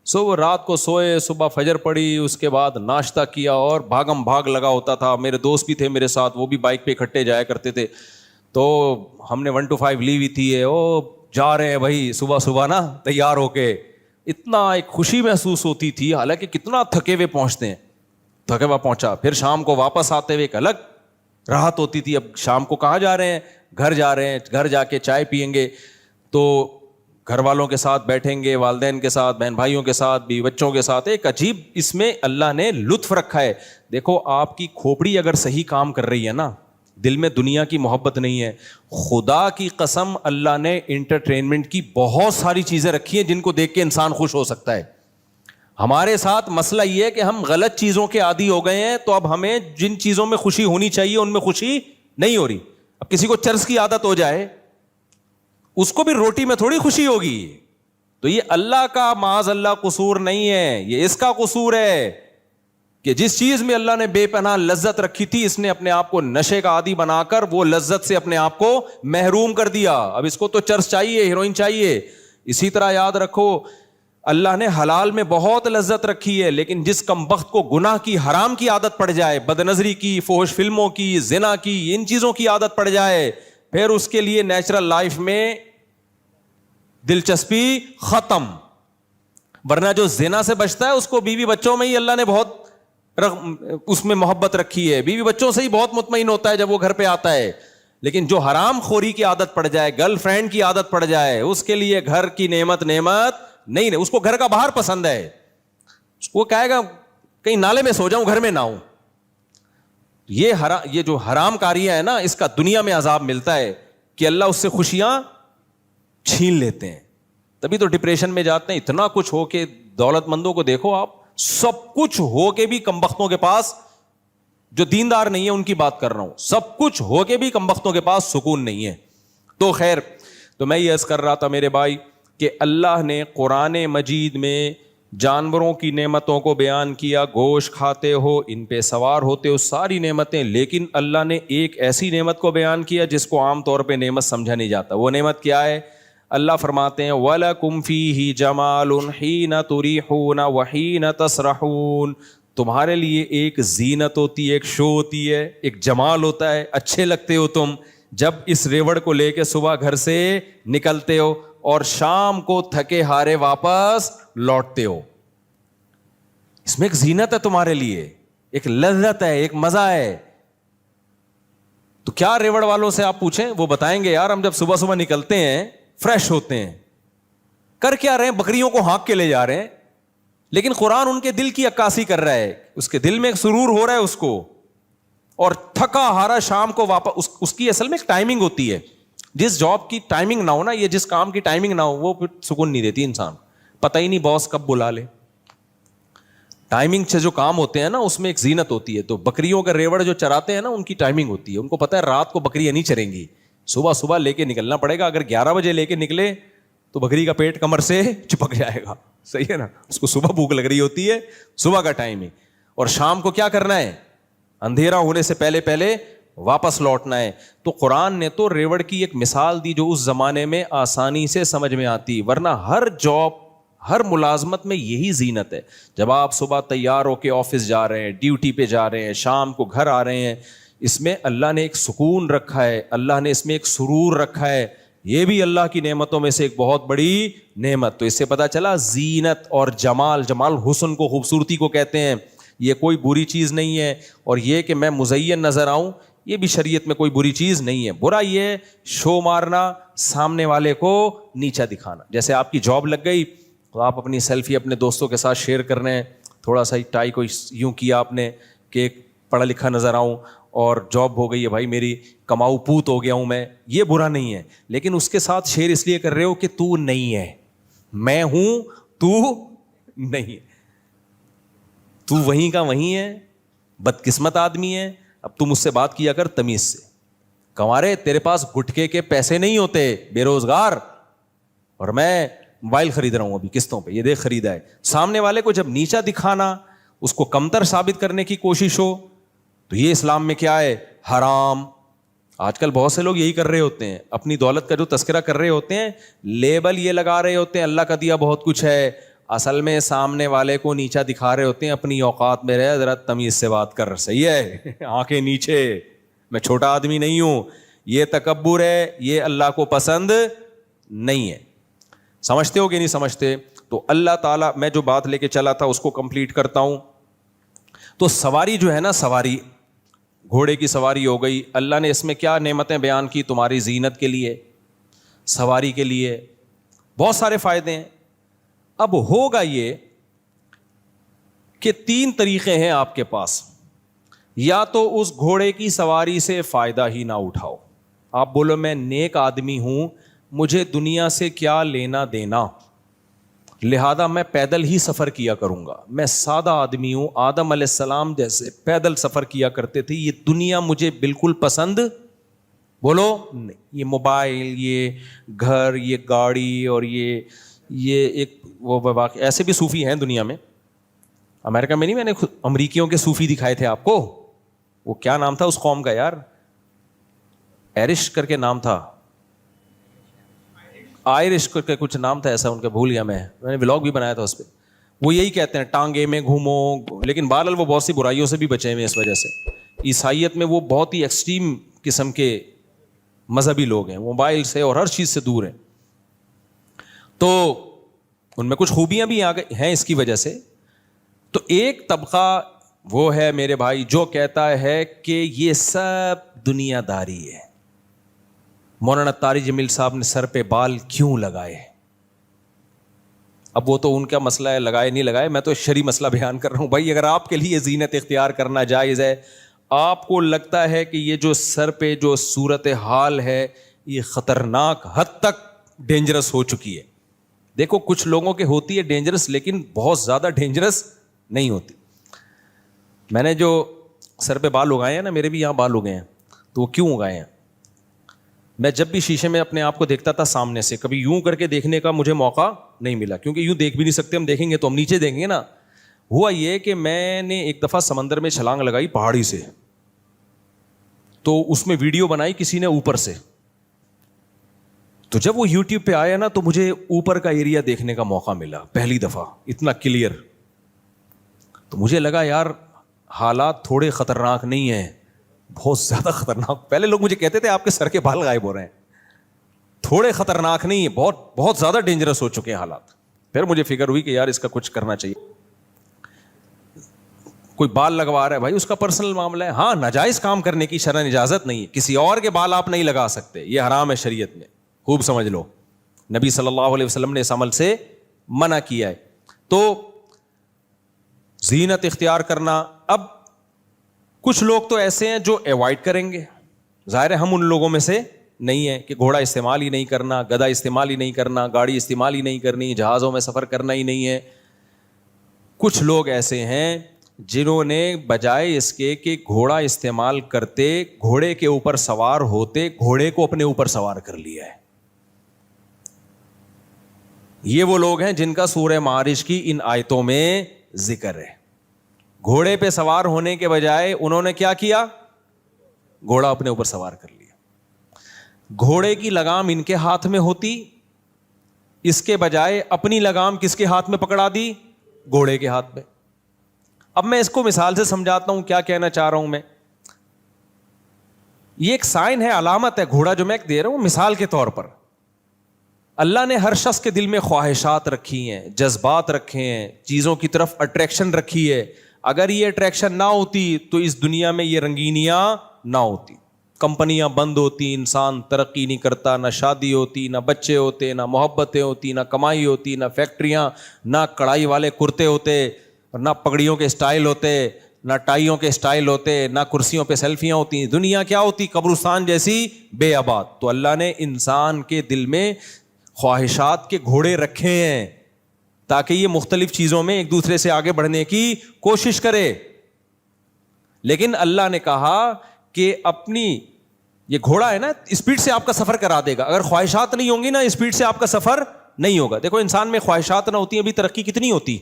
وہ رات کو سوئے, صبح فجر پڑھی, اس کے بعد ناشتہ کیا, اور بھاگم بھاگ لگا ہوتا تھا. میرے دوست بھی تھے میرے ساتھ, وہ بھی بائک پہ اکٹھے جایا کرتے تھے. تو ہم نے 1 to 5 لی ہوئی تھی, او جا رہے ہیں بھائی صبح صبح نا تیار ہو کے. اتنا ایک خوشی محسوس ہوتی تھی, حالانکہ کتنا تھکے ہوئے پہنچتے ہیں, تھکے ہوا پہنچا, پھر شام کو واپس آتے ہوئے ایک الگ راحت ہوتی تھی. اب شام کو کہاں جا رہے ہیں, گھر جا رہے ہیں, گھر جا کے چائے پئیں گے, تو گھر والوں کے ساتھ بیٹھیں گے, والدین کے ساتھ, بہن بھائیوں کے ساتھ, بیوی بچوں کے ساتھ. ایک عجیب اس میں اللہ نے لطف رکھا ہے. دیکھو آپ کی کھوپڑی اگر صحیح کام کر رہی ہے نا, دل میں دنیا کی محبت نہیں ہے, خدا کی قسم اللہ نے انٹرٹینمنٹ کی بہت ساری چیزیں رکھی ہیں جن کو دیکھ کے انسان خوش ہو سکتا ہے. ہمارے ساتھ مسئلہ یہ ہے کہ ہم غلط چیزوں کے عادی ہو گئے ہیں, تو اب ہمیں جن چیزوں میں خوشی ہونی چاہیے ان میں خوشی نہیں ہو رہی. اب کسی کو چرس کی عادت ہو جائے, اس کو بھی روٹی میں تھوڑی خوشی ہوگی. تو یہ اللہ کا معاذ اللہ قصور نہیں ہے, یہ اس کا قصور ہے کہ جس چیز میں اللہ نے بے پناہ لذت رکھی تھی, اس نے اپنے آپ کو نشے کا عادی بنا کر وہ لذت سے اپنے آپ کو محروم کر دیا. اب اس کو تو چرس چاہیے, ہیروئن چاہیے. اسی طرح یاد رکھو اللہ نے حلال میں بہت لذت رکھی ہے, لیکن جس کمبخت کو گناہ کی, حرام کی عادت پڑ جائے, بدنظری کی, فحش فلموں کی, زنا کی, ان چیزوں کی عادت پڑ جائے, پھر اس کے لیے نیچرل لائف میں دلچسپی ختم. ورنہ جو زنا سے بچتا ہے اس کو بیوی بچوں میں ہی اللہ نے بہت اس میں محبت رکھی ہے, بیوی بچوں سے ہی بہت مطمئن ہوتا ہے جب وہ گھر پہ آتا ہے. لیکن جو حرام خوری کی عادت پڑ جائے, گرل فرینڈ کی عادت پڑ جائے, اس کے لیے گھر کی نعمت نہیں, اس کو گھر کا باہر پسند ہے. وہ کہے گا کہیں نالے میں سو جاؤں, گھر میں نہ ہوں. یہ جو حرام کاریاں ہے نا, اس کا دنیا میں عذاب ملتا ہے کہ اللہ اس سے خوشیاں چھین لیتے ہیں. تبھی تو ڈپریشن میں جاتے ہیں. اتنا کچھ ہو کے, دولت مندوں کو دیکھو آپ, سب کچھ ہو کے بھی کمبختوں کے پاس, جو دیندار نہیں ہے ان کی بات کر رہا ہوں, سب کچھ ہو کے بھی کمبختوں کے پاس سکون نہیں ہے. تو خیر, تو میں یہ عرض کر رہا تھا میرے بھائی کہ اللہ نے قرآن مجید میں جانوروں کی نعمتوں کو بیان کیا, گوشت کھاتے ہو, ان پہ سوار ہوتے ہو, ساری نعمتیں. لیکن اللہ نے ایک ایسی نعمت کو بیان کیا جس کو عام طور پہ نعمت سمجھا نہیں جاتا. وہ نعمت کیا ہے؟ اللہ فرماتے ہیں وَلَكُمْ فِيهِ جَمَالٌ حِينَ تُرِيحُونَ وَحِينَ تَسْرَحُونَ. تمہارے لیے ایک زینت ہوتی ہے, ایک شو ہوتی ہے, ایک جمال ہوتا ہے, اچھے لگتے ہو تم جب اس ریوڑ کو لے کے صبح گھر سے نکلتے ہو اور شام کو تھکے ہارے واپس لوٹتے ہو. اس میں ایک زینت ہے تمہارے لیے, ایک لذت ہے, ایک مزہ ہے. تو کیا ریوڑ والوں سے آپ پوچھیں, وہ بتائیں گے یار ہم جب صبح صبح نکلتے ہیں فریش ہوتے ہیں. کر کیا رہے ہیں؟ بکریوں کو ہانک کے لے جا رہے ہیں. لیکن قرآن ان کے دل کی عکاسی کر رہا ہے, اس کے دل میں ایک سرور ہو رہا ہے اس کو, اور تھکا ہارا شام کو واپس. اس کی اصل میں ایک ٹائمنگ ہوتی ہے. جس جاب کی ٹائمنگ نہ ہو نا, یہ جس کام کی ٹائمنگ نہ ہو, وہ پھر سکون نہیں دیتی انسان. پتہ ہی نہیں باس کب بلا لے. ٹائمنگ سے جو کام ہوتے ہیں نا اس میں ایک زینت ہوتی ہے. تو بکریوں کا ریوڑ جو چراتے ہیں نا, ان کی ٹائمنگ ہوتی ہے. ان کو پتہ ہے رات کو بکریاں نہیں چریں گی, صبح صبح لے کے نکلنا پڑے گا. اگر 11 بجے لے کے نکلے تو بکری کا پیٹ کمر سے چپک جائے گا. صحیح ہے نا, اس کو صبح بھوک لگ رہی ہوتی ہے, صبح کا ٹائم ہے. اور شام کو کیا کرنا ہے؟ اندھیرا ہونے سے پہلے پہلے واپس لوٹنا ہے. تو قرآن نے تو ریوڑ کی ایک مثال دی جو اس زمانے میں آسانی سے سمجھ میں آتی, ورنہ ہر جاب, ہر ملازمت میں یہی زینت ہے. جب آپ صبح تیار ہو کے آفس جا رہے ہیں, ڈیوٹی پہ جا رہے ہیں, شام کو گھر آ رہے ہیں, اس میں اللہ نے ایک سکون رکھا ہے, اللہ نے اس میں ایک سرور رکھا ہے. یہ بھی اللہ کی نعمتوں میں سے ایک بہت بڑی نعمت. تو اس سے پتہ چلا زینت اور جمال, جمال حسن کو, خوبصورتی کو کہتے ہیں, یہ کوئی بری چیز نہیں ہے. اور یہ کہ میں مزین نظر آؤں, یہ بھی شریعت میں کوئی بری چیز نہیں ہے. برا یہ ہے شو مارنا, سامنے والے کو نیچا دکھانا. جیسے آپ کی جاب لگ گئی تو آپ اپنی سیلفی اپنے دوستوں کے ساتھ شیئر کر رہے ہیں, تھوڑا سا ٹائی کو یوں کیا آپ نے کہ پڑھا لکھا نظر آؤں, اور جاب ہو گئی ہے بھائی میری, کماؤ پوت ہو گیا ہوں میں. یہ برا نہیں ہے, لیکن اس کے ساتھ شیئر اس لیے کر رہے ہو کہ تو نہیں ہے, میں ہوں, تو نہیں ہے. تو وہیں کا وہیں ہے, بدقسمت آدمی ہے. اب تو مجھ سے بات کیا کر تمیز سے. کنوارے تیرے پاس گٹکے کے پیسے نہیں ہوتے, بے روزگار, اور میں موبائل خرید رہا ہوں ابھی قسطوں پہ, یہ دیکھ خریدا ہے. سامنے والے کو جب نیچا دکھانا, اس کو کمتر ثابت کرنے کی کوشش ہو, تو یہ اسلام میں کیا ہے؟ حرام. آج کل بہت سے لوگ یہی کر رہے ہوتے ہیں, اپنی دولت کا جو تذکرہ کر رہے ہوتے ہیں, لیبل یہ لگا رہے ہوتے ہیں اللہ کا دیا بہت کچھ ہے, اصل میں سامنے والے کو نیچا دکھا رہے ہوتے ہیں. اپنی اوقات میں رہے, ذرا تمیز سے بات کر, صحیح ہے, آنکھیں نیچے, میں چھوٹا آدمی نہیں ہوں. یہ تکبر ہے, یہ اللہ کو پسند نہیں ہے. سمجھتے ہو کہ نہیں سمجھتے؟ تو اللہ تعالیٰ, میں جو بات لے کے چلا تھا اس کو کمپلیٹ کرتا ہوں. تو سواری جو ہے نا, سواری, گھوڑے کی سواری ہو گئی. اللہ نے اس میں کیا نعمتیں بیان کی تمہاری زینت کے لیے, سواری کے لیے, بہت سارے فائدے ہیں. اب ہوگا یہ کہ 3 طریقے ہیں آپ کے پاس. یا تو اس گھوڑے کی سواری سے فائدہ ہی نہ اٹھاؤ, آپ بولو میں نیک آدمی ہوں, مجھے دنیا سے کیا لینا دینا, لہذا میں پیدل ہی سفر کیا کروں گا. میں سادہ آدمی ہوں, آدم علیہ السلام جیسے پیدل سفر کیا کرتے تھے, یہ دنیا مجھے بالکل پسند, بولو نہیں. یہ موبائل, یہ گھر, یہ گاڑی, اور یہ ایک وہ واقع ایسے بھی صوفی ہیں دنیا میں. امریکہ میں نہیں, میں نے امریکیوں کے صوفی دکھائے تھے آپ کو. وہ کیا نام تھا اس قوم کا یار, ایرش کر کے نام تھا, آئرش کر کے کچھ نام تھا ایسا ان کا, بھول گیا میں نے ولاگ بھی بنایا تھا اس پہ. وہ یہی کہتے ہیں ٹانگے میں گھومو, لیکن بہرحال وہ بہت سی برائیوں سے بھی بچے ہوئے اس وجہ سے. عیسائیت میں وہ بہت ہی ایکسٹریم قسم کے مذہبی لوگ ہیں, موبائل سے اور ہر چیز سے دور ہیں. تو ان میں کچھ خوبیاں بھی ہیں اس کی وجہ سے. تو ایک طبقہ وہ ہے میرے بھائی جو کہتا ہے کہ یہ سب دنیا داری ہے. مولانا طارق جمیل صاحب نے سر پہ بال کیوں لگائے؟ اب وہ تو ان کا مسئلہ ہے, لگائے نہیں لگائے, میں تو شرعی مسئلہ بیان کر رہا ہوں. بھائی اگر آپ کے لیے زینت اختیار کرنا جائز ہے, آپ کو لگتا ہے کہ یہ جو سر پہ جو صورت حال ہے یہ خطرناک حد تک ڈینجرس ہو چکی ہے. دیکھو کچھ لوگوں کے ہوتی ہے ڈینجرس, لیکن بہت زیادہ ڈینجرس نہیں ہوتی. میں نے جو سر پہ بال اگائے ہیں نا, میرے بھی یہاں بال اگائے ہیں, تو وہ کیوں اگائے ہیں؟ میں جب بھی شیشے میں اپنے آپ کو دیکھتا تھا سامنے سے, کبھی یوں کر کے دیکھنے کا مجھے موقع نہیں ملا, کیونکہ یوں دیکھ بھی نہیں سکتے, ہم دیکھیں گے تو ہم نیچے دیکھیں گے نا. ہوا یہ کہ میں نے ایک دفعہ سمندر میں چھلانگ لگائی پہاڑی سے, تو اس میں ویڈیو بنائی کسی نے اوپر سے. تو جب وہ یوٹیوب پہ آیا نا, تو مجھے اوپر کا ایریا دیکھنے کا موقع ملا پہلی دفعہ, اتنا کلیئر. تو مجھے لگا یار حالات تھوڑے خطرناک نہیں ہیں, بہت زیادہ خطرناک. پہلے لوگ مجھے کہتے تھے آپ کے سر کے بال غائب ہو رہے ہیں, تھوڑے خطرناک نہیں ہے, بہت بہت زیادہ ڈینجرس ہو چکے ہیں حالات. پھر مجھے فکر ہوئی کہ یار اس کا کچھ کرنا چاہیے. کوئی بال لگوا رہا ہے بھائی, اس کا پرسنل معاملہ ہے. ہاں, ناجائز کام کرنے کی شرعاً اجازت نہیں ہے, کسی اور کے بال آپ نہیں لگا سکتے, یہ حرام ہے شریعت میں, خوب سمجھ لو. نبی صلی اللہ علیہ وسلم نے اس عمل سے منع کیا ہے. تو زینت اختیار کرنا. اب کچھ لوگ تو ایسے ہیں جو ایوائڈ کریں گے, ظاہر ہے ہم ان لوگوں میں سے نہیں ہیں کہ گھوڑا استعمال ہی نہیں کرنا, گدھا استعمال ہی نہیں کرنا, گاڑی استعمال ہی نہیں کرنی, جہازوں میں سفر کرنا ہی نہیں ہے. کچھ لوگ ایسے ہیں جنہوں نے بجائے اس کے کہ گھوڑا استعمال کرتے, گھوڑے کے اوپر سوار ہوتے, گھوڑے کو اپنے اوپر سوار کر لیا ہے. یہ وہ لوگ ہیں جن کا سورہ معارج کی ان آیتوں میں ذکر ہے. گھوڑے پہ سوار ہونے کے بجائے انہوں نے کیا کیا؟ گھوڑا اپنے اوپر سوار کر لیا. گھوڑے کی لگام ان کے ہاتھ میں ہوتی, اس کے بجائے اپنی لگام کس کے ہاتھ میں پکڑا دی؟ گھوڑے کے ہاتھ میں. اب میں اس کو مثال سے سمجھاتا ہوں کیا کہنا چاہ رہا ہوں میں. یہ ایک سائن ہے, علامت ہے, گھوڑا جو میں دے رہا ہوں مثال کے طور پر. اللہ نے ہر شخص کے دل میں خواہشات رکھی ہیں, جذبات رکھے ہیں, چیزوں کی طرف اٹریکشن رکھی ہے. اگر یہ اٹریکشن نہ ہوتی تو اس دنیا میں یہ رنگینیاں نہ ہوتی, کمپنیاں بند ہوتی, انسان ترقی نہیں کرتا, نہ شادی ہوتی, نہ بچے ہوتے, نہ محبتیں ہوتی, نہ کمائی ہوتی, نہ فیکٹریاں, نہ کڑھائی والے کرتے ہوتے, نہ پگڑیوں کے اسٹائل ہوتے, نہ ٹائیوں کے اسٹائل ہوتے, نہ کرسیوں پہ سیلفیاں ہوتی. دنیا کیا ہوتی؟ قبرستان جیسی بے آباد. تو اللہ نے انسان کے دل میں خواہشات کے گھوڑے رکھے ہیں تاکہ یہ مختلف چیزوں میں ایک دوسرے سے آگے بڑھنے کی کوشش کرے. لیکن اللہ نے کہا کہ اپنی یہ گھوڑا ہے نا, اسپیڈ سے آپ کا سفر کرا دے گا. اگر خواہشات نہیں ہوں گی نا, اسپیڈ سے آپ کا سفر نہیں ہوگا. دیکھو انسان میں خواہشات نہ ہوتی, ابھی ترقی کتنی ہوتی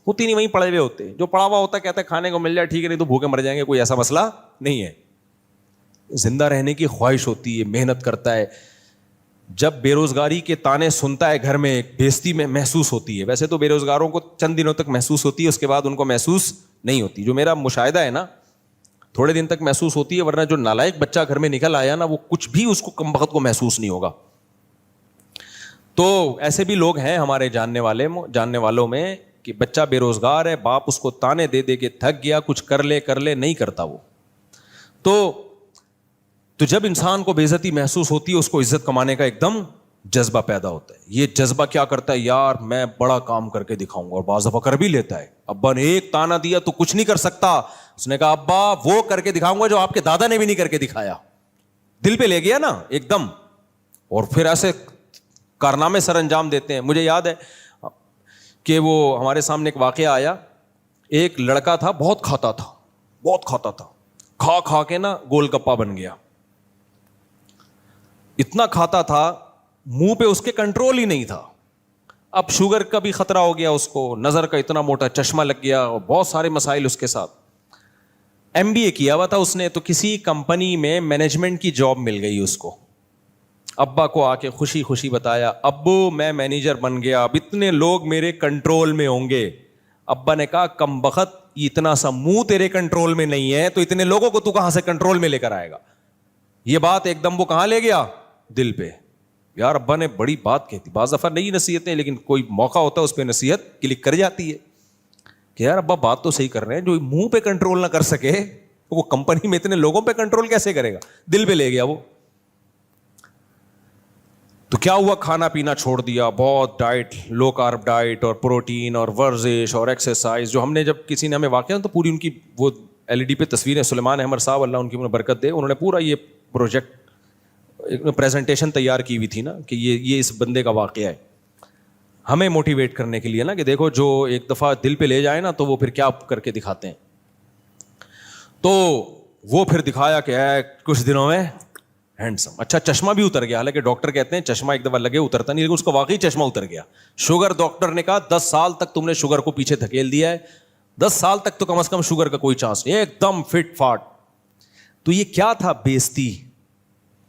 نہیں, وہیں پڑے ہوئے ہوتے. جو پڑا ہوا ہوتا کہتا ہے کھانے کو مل جائے ٹھیک ہے, نہیں تو بھوکے مر جائیں گے, کوئی ایسا مسئلہ نہیں ہے. زندہ رہنے کی خواہش ہوتی ہے, محنت کرتا ہے. جب بے روزگاری کے تانے سنتا ہے گھر میں, بےزتی میں محسوس ہوتی ہے. ویسے تو بے روزگاروں کو چند دنوں تک محسوس ہوتی ہے, اس کے بعد ان کو محسوس نہیں ہوتی. جو میرا مشاہدہ ہے نا, تھوڑے دن تک محسوس ہوتی ہے, ورنہ جو نالائق بچہ گھر میں نکل آیا نا, وہ کچھ بھی اس کو کم وقت کو محسوس نہیں ہوگا. تو ایسے بھی لوگ ہیں ہمارے جاننے والوں میں کہ بچہ بے روزگار ہے, باپ اس کو تانے دے دے کے تھک گیا, کچھ کر لے نہیں کرتا وہ. تو جب انسان کو بے عزتی محسوس ہوتی ہے, اس کو عزت کمانے کا ایک دم جذبہ پیدا ہوتا ہے. یہ جذبہ کیا کرتا ہے, یار میں بڑا کام کر کے دکھاؤں گا, اور بعض دفعہ کر بھی لیتا ہے. ابا نے ایک تانا دیا تو کچھ نہیں کر سکتا, اس نے کہا ابا وہ کر کے دکھاؤں گا جو آپ کے دادا نے بھی نہیں کر کے دکھایا. دل پہ لے گیا نا ایک دم, اور پھر ایسے کارنامے سر انجام دیتے ہیں. مجھے یاد ہے کہ وہ ہمارے سامنے ایک واقعہ آیا. ایک لڑکا تھا, بہت کھاتا تھا, کھا کے نا گول گپا بن گیا. اتنا کھاتا تھا, منہ پہ اس کے کنٹرول ہی نہیں تھا. اب شوگر کا بھی خطرہ ہو گیا اس کو, نظر کا اتنا موٹا چشمہ لگ گیا, اور بہت سارے مسائل اس کے ساتھ. MBA کیا ہوا تھا اس نے, تو کسی کمپنی میں مینجمنٹ کی جاب مل گئی اس کو. ابا کو آ کے خوشی بتایا, ابو میں مینیجر بن گیا, اب اتنے لوگ میرے کنٹرول میں ہوں گے. ابا نے کہا کم بخت, اتنا سا منہ تیرے کنٹرول میں نہیں ہے تو اتنے لوگوں کو تو کہاں سے کنٹرول میں لے کر آئے گا. یہ بات ایک دم وہ کہاں لے گیا, دل پہ. یار ابا نے بڑی بات کہتی. بعض دفعہ نہیں نصیحتیں, لیکن کوئی موقع ہوتا ہے اس پہ نصیحت کلک کر جاتی ہے کہ یار ابا بات تو صحیح کر رہے ہیں, جو منہ پہ کنٹرول نہ کر سکے وہ کمپنی میں اتنے لوگوں پہ کنٹرول کیسے کرے گا. دل پہ لے گیا وہ. تو کیا ہوا, کھانا پینا چھوڑ دیا, بہت ڈائٹ, لو کارب ڈائٹ, اور پروٹین, اور ورزش, اور ایکسرسائز. جو ہم نے جب کسی نے ہمیں واقعہ تو پوری ان کی وہ LED پہ تصویریں, سلیمان احمد صاحب اللہ ان کی برکت دے, انہوں نے پورا یہ پروجیکٹ پریزنٹیشن تیار کی ہوئی تھی نا کہ یہ اس بندے کا واقعہ ہے, ہمیں موٹیویٹ کرنے کے لیے نا, کہ دیکھو جو ایک دفعہ دل پہ لے جائے نا تو وہ پھر کیا کر کے دکھاتے ہیں. تو وہ پھر دکھایا کہ کچھ دنوں میں ہینڈسم. اچھا چشمہ بھی اتر گیا, حالانکہ ڈاکٹر کہتے ہیں چشمہ ایک دفعہ لگے اترتا نہیں, لیکن اس کو واقعی چشمہ اتر گیا. شوگر, ڈاکٹر نے کہا 10 سال تک تم نے شوگر کو پیچھے دھکیل دیا ہے, 10 سال تک تو کم از کم شوگر کا کوئی چانس نہیں, ایک دم فٹ فاٹ. تو یہ کیا تھا,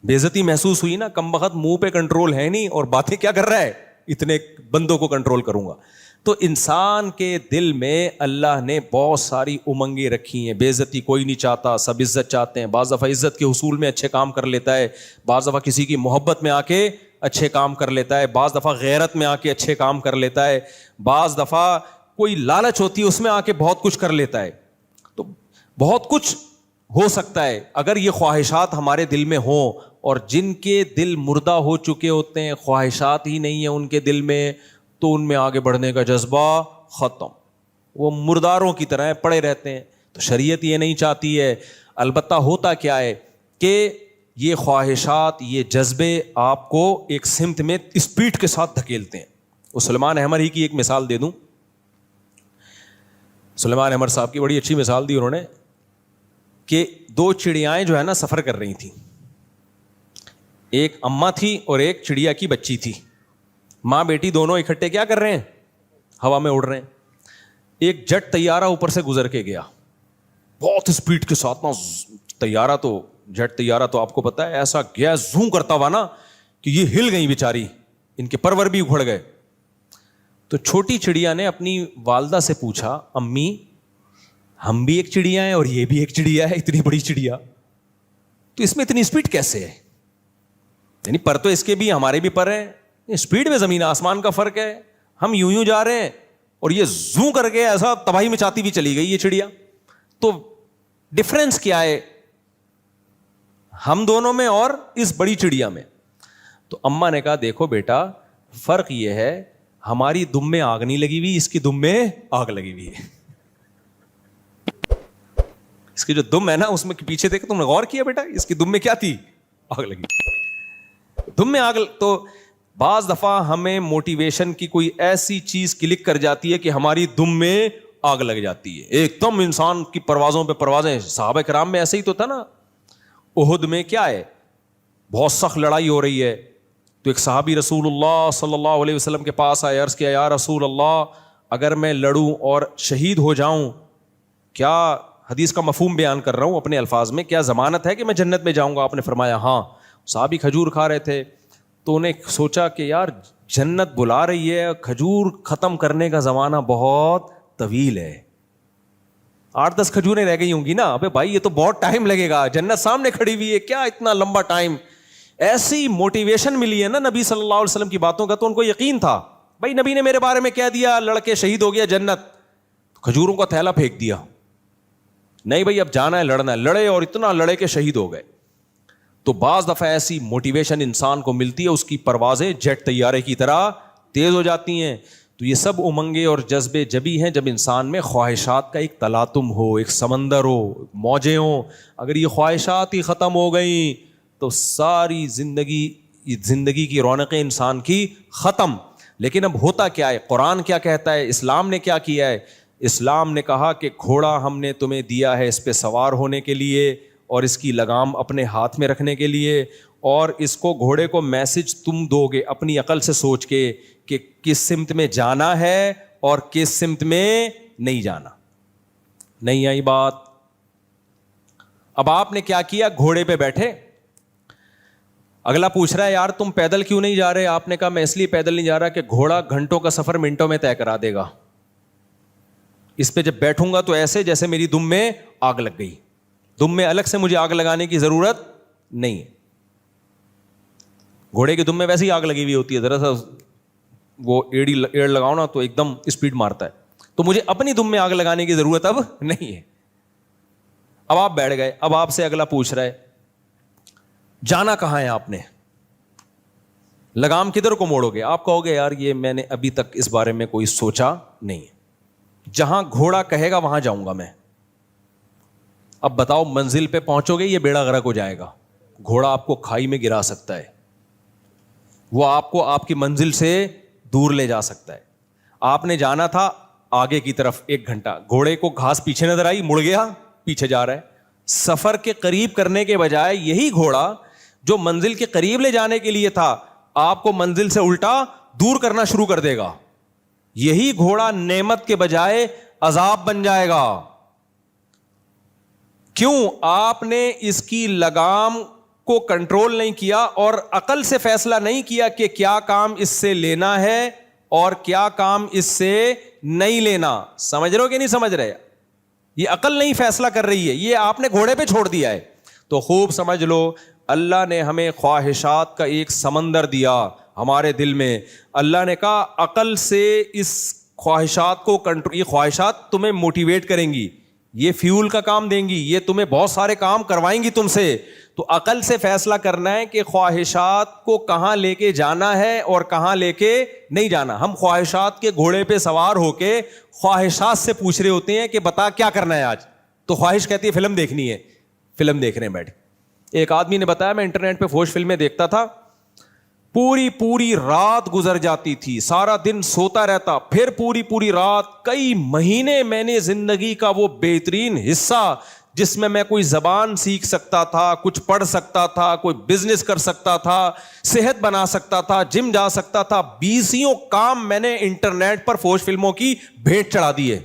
بےعزتی محسوس ہوئی نا, کم بخت منہ پہ کنٹرول ہے نہیں اور باتیں کیا کر رہا ہے, اتنے بندوں کو کنٹرول کروں گا. تو انسان کے دل میں اللہ نے بہت ساری امنگیں رکھی ہیں. بے عزتی کوئی نہیں چاہتا, سب عزت چاہتے ہیں. بعض دفعہ عزت کے حصول میں اچھے کام کر لیتا ہے, بعض دفعہ کسی کی محبت میں آ کے اچھے کام کر لیتا ہے, بعض دفعہ غیرت میں آ کے اچھے کام کر لیتا ہے, بعض دفعہ کوئی لالچ ہوتی ہے اس میں آ کے بہت کچھ کر لیتا ہے. تو بہت کچھ ہو سکتا ہے اگر یہ خواہشات ہمارے دل میں ہوں. اور جن کے دل مردہ ہو چکے ہوتے ہیں, خواہشات ہی نہیں ہیں ان کے دل میں, تو ان میں آگے بڑھنے کا جذبہ ختم, وہ مرداروں کی طرح پڑے رہتے ہیں. تو شریعت یہ نہیں چاہتی ہے. البتہ ہوتا کیا ہے کہ یہ خواہشات, یہ جذبے آپ کو ایک سمت میں اسپیڈ کے ساتھ دھکیلتے ہیں. وہ سلیمان احمد ہی کی ایک مثال دے دوں. سلیمان احمد صاحب کی بڑی اچھی مثال دی انہوں نے کہ 2 چڑیائیں جو ہے نا سفر کر رہی تھیں. ایک اماں تھی اور ایک چڑیا کی بچی تھی. ماں بیٹی دونوں اکٹھے کیا کر رہے ہیں, ہوا میں اڑ رہے ہیں. ایک جٹ طیارہ اوپر سے گزر کے گیا بہت اسپیڈ کے ساتھ نا, طیارہ تو جیٹ طیارہ تو آپ کو پتا ہے ایسا گیا زوم کرتا ہوا نا کہ یہ ہل گئی بیچاری, ان کے پرور بھی اکھڑ گئے. تو چھوٹی چڑیا نے اپنی والدہ سے پوچھا, امی ہم بھی ایک چڑیا ہیں اور یہ بھی ایک چڑیا ہے, اتنی بڑی چڑیا, تو اس میں اتنی اسپیڈ کیسے ہے؟ یعنی پر تو اس کے بھی ہمارے بھی پر ہیں, اسپیڈ میں زمین آسمان کا فرق ہے, ہم یوں جا رہے ہیں اور یہ زوں کر کے ایسا تباہی مچاتی بھی چلی گئی یہ چڑیا. تو ڈفرنس کیا ہے ہم دونوں میں اور اس بڑی چڑیا میں؟ تو اماں نے کہا دیکھو بیٹا, فرق یہ ہے ہماری دم میں آگ نہیں لگی ہوئی, اس کی دم میں آگ لگی ہوئی ہے. اس کی جو دم ہے نا اس میں پیچھے دیکھ, تم نے غور کیا بیٹا اس کی دم میں کیا تھی؟ آگ لگی. دم میں آگ. تو بعض دفعہ ہمیں موٹیویشن کی کوئی ایسی چیز کلک کر جاتی ہے کہ ہماری دم میں آگ لگ جاتی ہے, ایک دم انسان کی پروازوں پہ پروازیں. صحابہ کرام میں ایسے ہی تو تھا نا. احد میں کیا ہے, بہت سخت لڑائی ہو رہی ہے, تو ایک صحابی رسول اللہ صلی اللہ علیہ وسلم کے پاس آئے, عرض کیا یا رسول اللہ اگر میں لڑوں اور شہید ہو جاؤں, کیا, حدیث کا مفہوم بیان کر رہا ہوں اپنے الفاظ میں, کیا ضمانت ہے کہ میں جنت میں جاؤں گا؟ آپ نے فرمایا ہاں. صحابی کھجور کھا رہے تھے, تو انہیں سوچا کہ یار جنت بلا رہی ہے, کھجور ختم کرنے کا زمانہ بہت طویل ہے, 8-10 کھجوریں رہ گئی ہوں گی نا, ابے بھائی یہ تو بہت ٹائم لگے گا, جنت سامنے کھڑی ہوئی ہے, کیا اتنا لمبا ٹائم. ایسی موٹیویشن ملی ہے نا نبی صلی اللہ علیہ وسلم کی باتوں کا, تو ان کو یقین تھا بھائی نبی نے میرے بارے میں کہہ دیا لڑکے شہید ہو گیا جنت, کھجوروں کا تھیلا پھینک دیا, نہیں بھائی اب جانا ہے لڑنا ہے, لڑے اور اتنا لڑے کہ شہید ہو گئے. تو بعض دفعہ ایسی موٹیویشن انسان کو ملتی ہے, اس کی پروازیں جیٹ طیارے کی طرح تیز ہو جاتی ہیں. تو یہ سب امنگیں اور جذبے جبھی ہیں جب انسان میں خواہشات کا ایک تلاطم ہو, ایک سمندر ہو, موجیں ہوں. اگر یہ خواہشات ہی ختم ہو گئیں تو ساری زندگی کی رونقیں انسان کی ختم. لیکن اب ہوتا کیا ہے, قرآن کیا کہتا ہے, اسلام نے کیا کیا ہے؟ اسلام نے کہا کہ گھوڑا ہم نے تمہیں دیا ہے اس پہ سوار ہونے کے لیے اور اس کی لگام اپنے ہاتھ میں رکھنے کے لیے, اور اس کو گھوڑے کو میسج تم دو گے اپنی عقل سے سوچ کے کہ کس سمت میں جانا ہے اور کس سمت میں نہیں جانا. نہیں آئی بات؟ اب آپ نے کیا کیا, گھوڑے پہ بیٹھے, اگلا پوچھ رہا ہے یار تم پیدل کیوں نہیں جا رہے؟ آپ نے کہا میں اس لیے پیدل نہیں جا رہا کہ گھوڑا گھنٹوں کا سفر منٹوں میں طے کرا دے گا, اس پہ جب بیٹھوں گا تو ایسے جیسے میری دم میں آگ لگ گئی. دم میں الگ سے مجھے آگ لگانے کی ضرورت نہیں ہے. گھوڑے کی دم میں ویسے ہی آگ لگی ہوئی ہوتی ہے, ذرا سا وہ ایڑ لگاؤ نا تو ایک دم اسپیڈ مارتا ہے, تو مجھے اپنی دم میں آگ لگانے کی ضرورت اب نہیں ہے. اب آپ بیٹھ گئے, اب آپ سے اگلا پوچھ رہا ہے جانا کہاں ہے آپ نے, لگام کدھر کو موڑو گے؟ آپ کہو گے یار یہ میں نے ابھی تک اس بارے میں کوئی سوچا نہیں ہے, جہاں گھوڑا کہے گا وہاں جاؤں گا میں. اب بتاؤ منزل پہ پہنچو گے یہ بیڑا غرق ہو جائے گا, گھوڑا آپ کو کھائی میں گرا سکتا ہے, وہ آپ کو آپ کی منزل سے دور لے جا سکتا ہے. آپ نے جانا تھا آگے کی طرف 1 گھنٹہ, گھوڑے کو گھاس پیچھے نظر آئی, مڑ گیا, پیچھے جا رہا ہے. سفر کے قریب کرنے کے بجائے یہی گھوڑا جو منزل کے قریب لے جانے کے لیے تھا آپ کو منزل سے الٹا دور کرنا شروع کر دے گا. یہی گھوڑا نعمت کے بجائے عذاب بن جائے گا. کیوں؟ آپ نے اس کی لگام کو کنٹرول نہیں کیا اور عقل سے فیصلہ نہیں کیا کہ کیا کام اس سے لینا ہے اور کیا کام اس سے نہیں لینا. سمجھ رہے ہو کہ نہیں سمجھ رہے؟ یہ عقل نہیں فیصلہ کر رہی ہے, یہ آپ نے گھوڑے پہ چھوڑ دیا ہے. تو خوب سمجھ لو, اللہ نے ہمیں خواہشات کا ایک سمندر دیا ہمارے دل میں. اللہ نے کہا عقل سے اس خواہشات کو کنٹرول, یہ خواہشات تمہیں موٹیویٹ کریں گی, یہ فیول کا کام دیں گی, یہ تمہیں بہت سارے کام کروائیں گی تم سے. تو عقل سے فیصلہ کرنا ہے کہ خواہشات کو کہاں لے کے جانا ہے اور کہاں لے کے نہیں جانا. ہم خواہشات کے گھوڑے پہ سوار ہو کے خواہشات سے پوچھ رہے ہوتے ہیں کہ بتا کیا کرنا ہے آج, تو خواہش کہتی ہے فلم دیکھنی ہے, فلم دیکھ رہے ہیں بیٹھ. ایک آدمی نے بتایا میں انٹرنیٹ پہ فوش فلمیں دیکھتا تھا, پوری رات گزر جاتی تھی, سارا دن سوتا رہتا, پھر پوری رات, کئی مہینے میں نے زندگی کا وہ بہترین حصہ جس میں میں کوئی زبان سیکھ سکتا تھا, کچھ پڑھ سکتا تھا, کوئی بزنس کر سکتا تھا, صحت بنا سکتا تھا, جم جا سکتا تھا, 20 کام میں نے انٹرنیٹ پر فوش فلموں کی بھیٹ چڑھا دی ہے.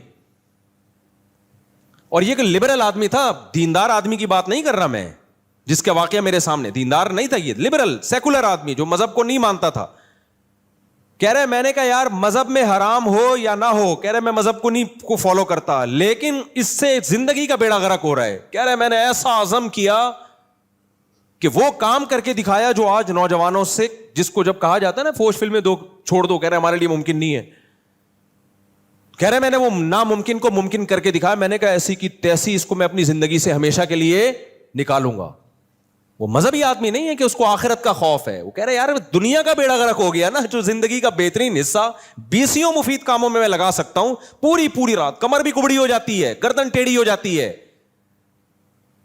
اور یہ کہ لبرل آدمی تھا, دیندار آدمی کی بات نہیں کر رہا میں, جس کا واقعہ میرے سامنے, دیندار نہیں تھا یہ, لبرل سیکولر آدمی جو مذہب کو نہیں مانتا تھا, کہہ رہے میں نے کہا یار مذہب میں حرام ہو یا نہ ہو, کہہ رہے میں مذہب کو نہیں کو فالو کرتا, لیکن اس سے زندگی کا بیڑا غرق ہو رہا ہے. کہہ رہے میں نے ایسا عزم کیا کہ وہ کام کر کے دکھایا جو آج نوجوانوں سے, جس کو جب کہا جاتا ہے نا فوج فلمیں دو چھوڑ دو, کہہ رہے ہمارے لیے ممکن نہیں ہے. کہہ رہے میں نے وہ ناممکن کو ممکن کر کے دکھایا. میں نے کہا ایسی کی تیسی اس کو میں اپنی زندگی سے ہمیشہ کے لیے نکالوں گا. وہ مذہبی آدمی نہیں ہے کہ اس کو آخرت کا خوف ہے, وہ کہہ رہے یار دنیا کا بیڑا غرق ہو گیا نا, جو زندگی کا بہترین حصہ 20 مفید کاموں میں لگا سکتا ہوں, پوری رات کمر بھی کبڑی ہو جاتی ہے, گردن ٹیڑھی ہو جاتی ہے,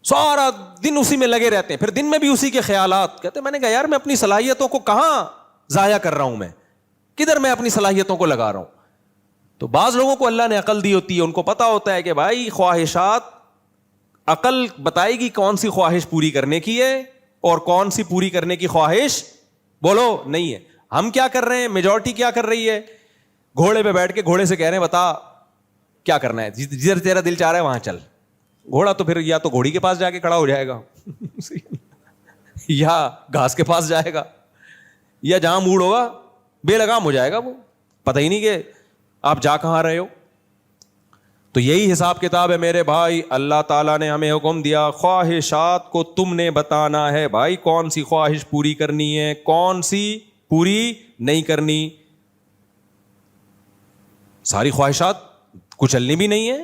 سارا دن اسی میں لگے رہتے ہیں, پھر دن میں بھی اسی کے خیالات. کہتے میں نے کہا یار میں اپنی صلاحیتوں کو کہاں ضائع کر رہا ہوں, میں کدھر میں اپنی صلاحیتوں کو لگا رہا ہوں. تو بعض لوگوں کو اللہ نے عقل دی ہوتی ہے, ان کو پتا ہوتا ہے کہ بھائی خواہشات, عقل بتائے گی کون سی خواہش پوری کرنے کی ہے اور کون سی پوری کرنے کی خواہش بولو نہیں ہے. ہم کیا کر رہے ہیں, میجورٹی کیا کر رہی ہے, گھوڑے پہ بیٹھ کے گھوڑے سے کہہ رہے ہیں بتا کیا کرنا ہے, جدھر تیرا دل چاہ رہا ہے وہاں چل. گھوڑا تو پھر یا تو گھوڑی کے پاس جا کے کھڑا ہو جائے گا یا گھاس کے پاس جائے گا, یا جہاں موڑ ہوگا بے لگام ہو جائے گا, وہ پتہ ہی نہیں کہ آپ جا کہاں رہے ہو. تو یہی حساب کتاب ہے میرے بھائی. اللہ تعالیٰ نے ہمیں حکم دیا خواہشات کو تم نے بتانا ہے بھائی, کون سی خواہش پوری کرنی ہے, کون سی پوری نہیں کرنی. ساری خواہشات کچلنی بھی نہیں ہے,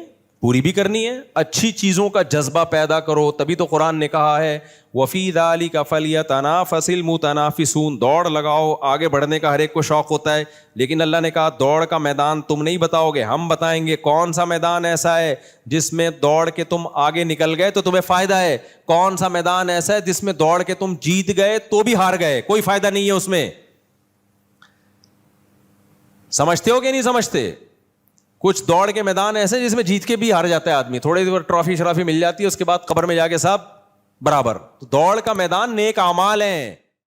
پوری بھی کرنی ہے. اچھی چیزوں کا جذبہ پیدا کرو, تبھی تو قرآن نے کہا ہے وفی ذالک فلیتنافس المتنافسون, دوڑ لگاؤ, آگے بڑھنے کا ہر ایک کو شوق ہوتا ہے, لیکن اللہ نے کہا دوڑ کا میدان تم نہیں بتاؤ گے, ہم بتائیں گے. کون سا میدان ایسا ہے جس میں دوڑ کے تم آگے نکل گئے تو تمہیں فائدہ ہے, کون سا میدان ایسا ہے جس میں دوڑ کے تم جیت گئے تو بھی ہار گئے, کوئی فائدہ نہیں ہے اس میں. سمجھتے ہو کہ نہیں سمجھتے؟ کچھ دوڑ کے میدان ایسے جس میں جیت کے بھی ہار جاتا ہے آدمی, تھوڑی دیر ٹرافی شرافی مل جاتی ہے, اس کے بعد قبر میں جا کے سب برابر. تو دوڑ کا میدان نیک اعمال ہیں.